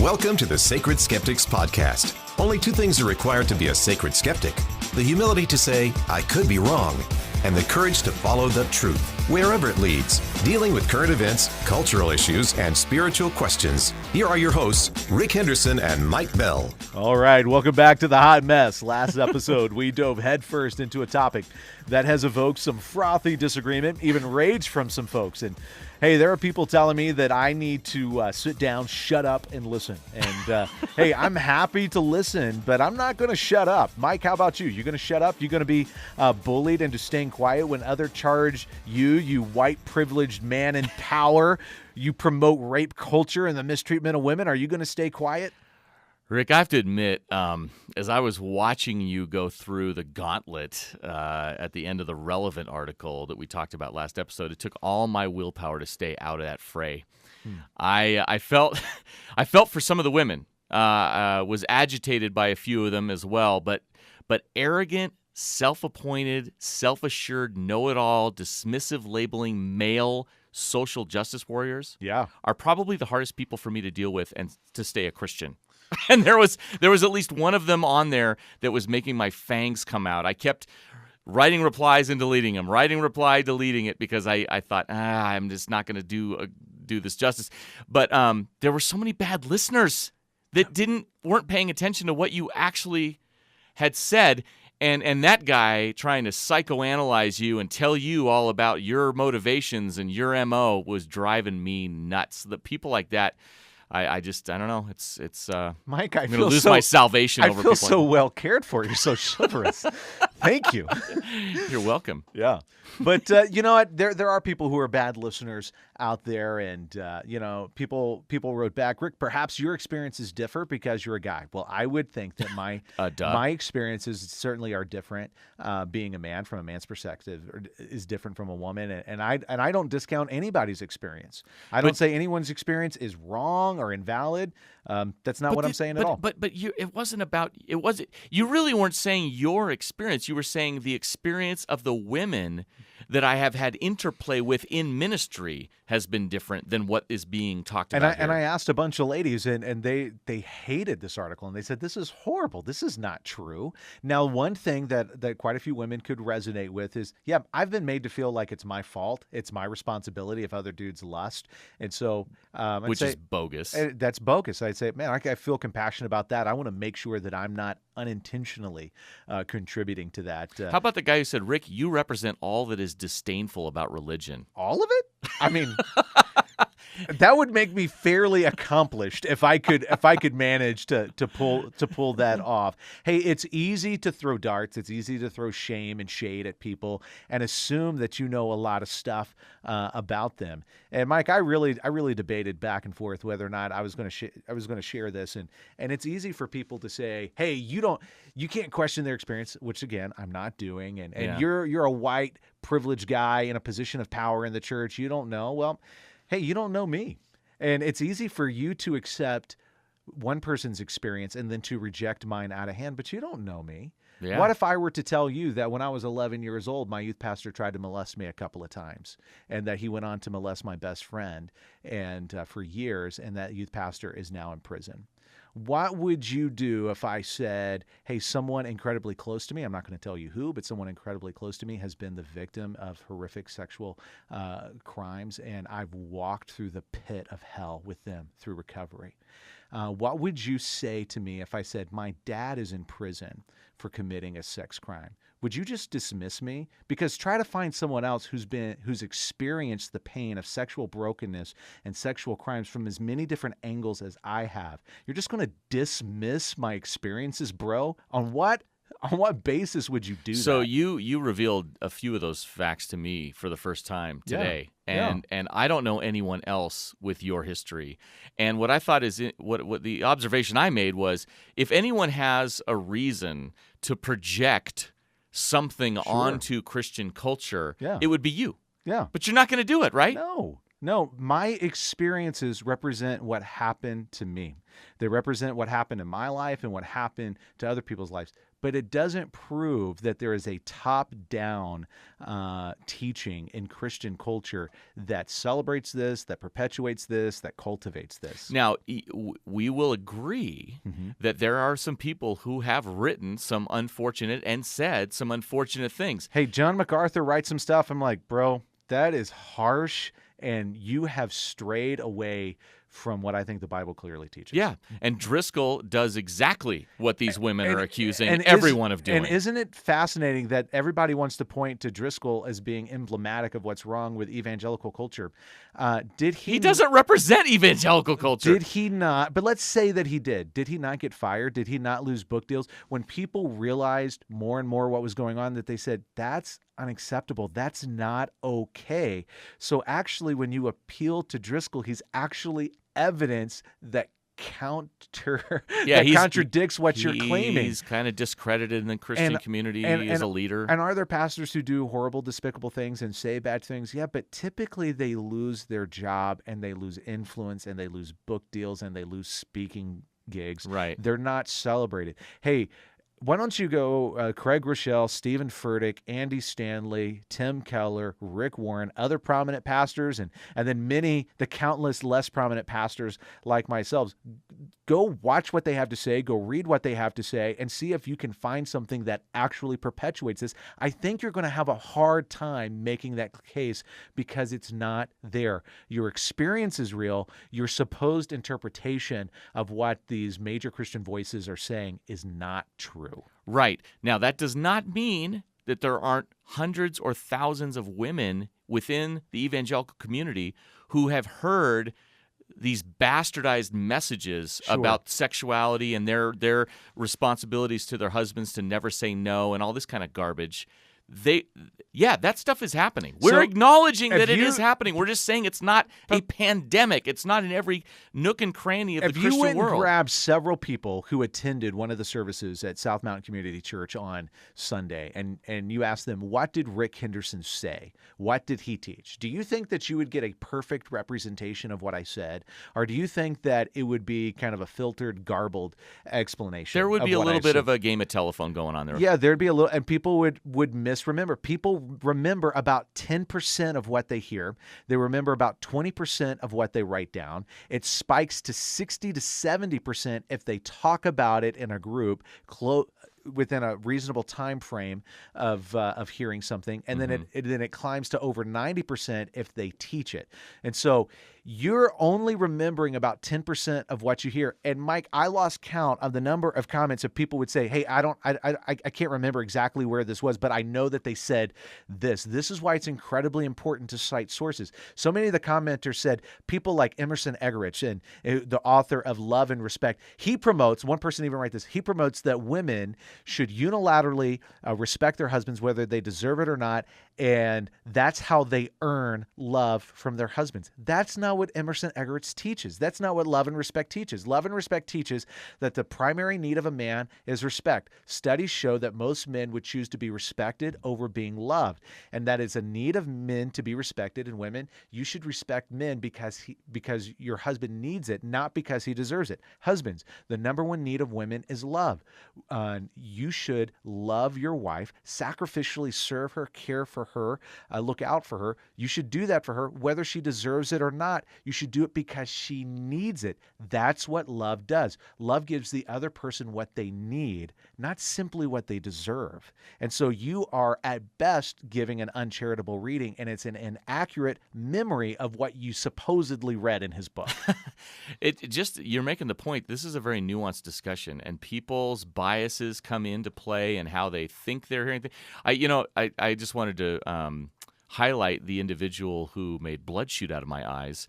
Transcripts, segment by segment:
Welcome to the Sacred Skeptics Podcast. Only two things are required to be a sacred skeptic: the humility to say, I could be wrong, and the courage to follow the truth, wherever it leads. Dealing with current events, cultural issues, and spiritual questions. Here are your hosts, Rick Henderson and Mike Bell. All right, welcome back to The Hot Mess. Last episode, we dove headfirst into a topic that has evoked some frothy disagreement, even rage from some folks. And hey, there are people telling me that I need to sit down, shut up, and listen. And hey, I'm happy to listen, but I'm not going to shut up. Mike, how about you? You going to shut up? You going to be bullied into staying quiet when others charge you white privileged man in power? You promote rape culture and the mistreatment of women. Are you going to stay quiet? Rick, I have to admit, as I was watching you go through the gauntlet at the end of the relevant article that we talked about last episode, it took all my willpower to stay out of that fray. I felt for some of the women, was agitated by a few of them as well, but arrogant, self-appointed, self-assured, know-it-all, dismissive labeling male social justice warriors are probably the hardest people for me to deal with and to stay a Christian. And there was at least one of them on there that was making my fangs come out. I kept writing replies and deleting them, writing reply, deleting it, because I thought, I'm just not going to do this justice. But there were so many bad listeners that weren't paying attention to what you actually had said. And that guy trying to psychoanalyze you and tell you all about your motivations and your MO was driving me nuts. The people like that, I don't know. It's Mike, I'm going to lose my salvation over people. I feel so well cared for. You're so chivalrous. Thank you. You're welcome. Yeah. But you know what? There are people who are bad listeners out there, and people wrote back, Rick, perhaps your experiences differ because you're a guy. Well, I would think that my experiences certainly are different. Being a man, from a man's perspective, is different from a woman, and I don't discount anybody's experience. I don't say anyone's experience is wrong or invalid. That's not what I'm saying at all. But it wasn't about it. You really weren't saying your experience. You were saying the experience of the women that I have had interplay with in ministry has been different than what is being talked about. And I asked a bunch of ladies, and they hated this article, and they said, this is horrible. This is not true. Now, one thing that quite a few women could resonate with is, I've been made to feel like it's my fault. It's my responsibility if other dudes lust. And so, which is bogus. That's bogus. I'd say, man, I feel compassionate about that. I want to make sure that I'm not unintentionally contributing to that. How about the guy who said, Rick, you represent all that is disdainful about religion? All of it? I mean, that would make me fairly accomplished if I could manage to pull that off. Hey, it's easy to throw darts. It's easy to throw shame and shade at people and assume that you know a lot of stuff about them. And Mike, I really debated back and forth whether or not I was going to share this. And it's easy for people to say, hey, you can't question their experience, which again I'm not doing. And you're a white privileged guy in a position of power in the church. You don't know. Well, hey, you don't know me. And it's easy for you to accept one person's experience and then to reject mine out of hand, but you don't know me. Yeah. What if I were to tell you that when I was 11 years old, my youth pastor tried to molest me a couple of times, and that he went on to molest my best friend and for years, and that youth pastor is now in prison? What would you do if I said, hey, someone incredibly close to me, I'm not going to tell you who, but someone incredibly close to me has been the victim of horrific sexual crimes, and I've walked through the pit of hell with them through recovery? What would you say to me if I said, my dad is in prison for committing a sex crime? Would you just dismiss me? Because try to find someone else who's experienced the pain of sexual brokenness and sexual crimes from as many different angles as I have. You're just going to dismiss my experiences, bro? On what basis would you do that? So you revealed a few of those facts to me for the first time today. Yeah. And I don't know anyone else with your history. And what I thought is what the observation I made was, if anyone has a reason to project something onto Christian culture, it would be you. Yeah. But you're not going to do it, right? No, my experiences represent what happened to me. They represent what happened in my life and what happened to other people's lives. but it doesn't prove that there is a top-down teaching in Christian culture that celebrates this, that perpetuates this, that cultivates this. Now, we will agree that there are some people who have written some unfortunate and said some unfortunate things. Hey, John MacArthur writes some stuff. I'm like, bro, that is harsh, and you have strayed away from what I think the Bible clearly teaches. Yeah, and Driscoll does exactly what these women are accusing everyone of doing. And isn't it fascinating that everybody wants to point to Driscoll as being emblematic of what's wrong with evangelical culture? He doesn't represent evangelical culture. Did he not? But let's say that he did. Did he not get fired? Did he not lose book deals? When people realized more and more what was going on, that they said, that's unacceptable. That's not okay. So actually, when you appeal to Driscoll, he's actually evidence that contradicts what you're claiming. He's kind of discredited in the Christian community as a leader. And are there pastors who do horrible, despicable things and say bad things? Yeah, but typically they lose their job and they lose influence and they lose book deals and they lose speaking gigs. Right. They're not celebrated. Hey, why don't you go Craig Rochelle, Stephen Furtick, Andy Stanley, Tim Keller, Rick Warren, other prominent pastors, and then the countless less prominent pastors like myself. Go watch what they have to say, go read what they have to say, and see if you can find something that actually perpetuates this. I think you're going to have a hard time making that case because it's not there. Your experience is real. Your supposed interpretation of what these major Christian voices are saying is not true. Right. Now, that does not mean that there aren't hundreds or thousands of women within the evangelical community who have heard these bastardized messages about sexuality and their responsibilities to their husbands to never say no and all this kind of garbage. That stuff is happening. We're acknowledging that it is happening. We're just saying it's not a pandemic. It's not in every nook and cranny of the Christian world. If you went and grabbed several people who attended one of the services at South Mountain Community Church on Sunday, and you asked them, what did Rick Henderson say? What did he teach? Do you think that you would get a perfect representation of what I said? Or do you think that it would be kind of a filtered, garbled explanation? There would be a little bit of a game of telephone going on there. Yeah, there'd be a little, and people would misremember. People remember about 10% of what they hear. They remember about 20% of what they write down. It spikes to 60 to 70% if they talk about it in a group within a reasonable time frame of hearing something, and then it climbs to over 90% if they teach it. And so you're only remembering about 10% of what you hear. And Mike, I lost count of the number of comments of people would say, "Hey, I can't remember exactly where this was, but I know that they said this." This is why it's incredibly important to cite sources. So many of the commenters said people like Emerson Eggerichs, and the author of Love and Respect, he promotes, one person even write this, he promotes that women should unilaterally respect their husbands whether they deserve it or not, and that's how they earn love from their husbands. That's not what Emerson Eggerichs teaches. That's not what Love and Respect teaches. Love and Respect teaches that the primary need of a man is respect. Studies show that most men would choose to be respected over being loved, and that is a need of men to be respected. And women, you should respect men because your husband needs it, not because he deserves it. Husbands, the number one need of women is love. You should love your wife, sacrificially serve her, care for her, look out for her. You should do that for her, whether she deserves it or not. You should do it because she needs it. That's what love does. Love gives the other person what they need, not simply what they deserve. And so you are at best giving an uncharitable reading, and it's an inaccurate memory of what you supposedly read in his book. You're making the point. This is a very nuanced discussion, and people's biases come into play and how they think they're hearing things. I just wanted to highlight the individual who made blood shoot out of my eyes,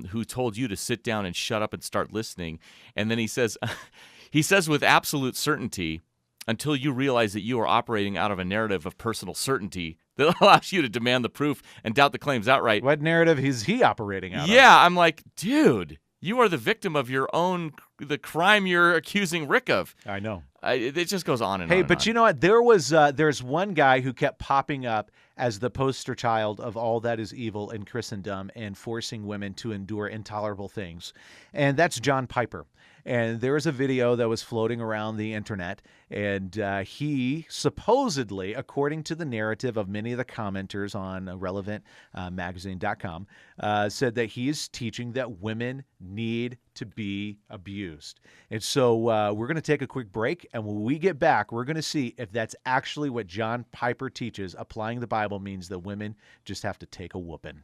who told you to sit down and shut up and start listening. And then he says with absolute certainty, until you realize that you are operating out of a narrative of personal certainty that allows you to demand the proof and doubt the claims outright. What narrative is he operating out of? Yeah, I'm like, dude, you are the victim of the crime you're accusing Rick of. I know. It just goes on and on. Hey, but you know what? There's one guy who kept popping up as the poster child of all that is evil in Christendom and forcing women to endure intolerable things. And that's John Piper. And there was a video that was floating around the internet, and he supposedly, according to the narrative of many of the commenters on relevantmagazine.com, said that he is teaching that women need to be abused. And so we're going to take a quick break, and when we get back, we're going to see if that's actually what John Piper teaches. Applying the Bible means that women just have to take a whooping.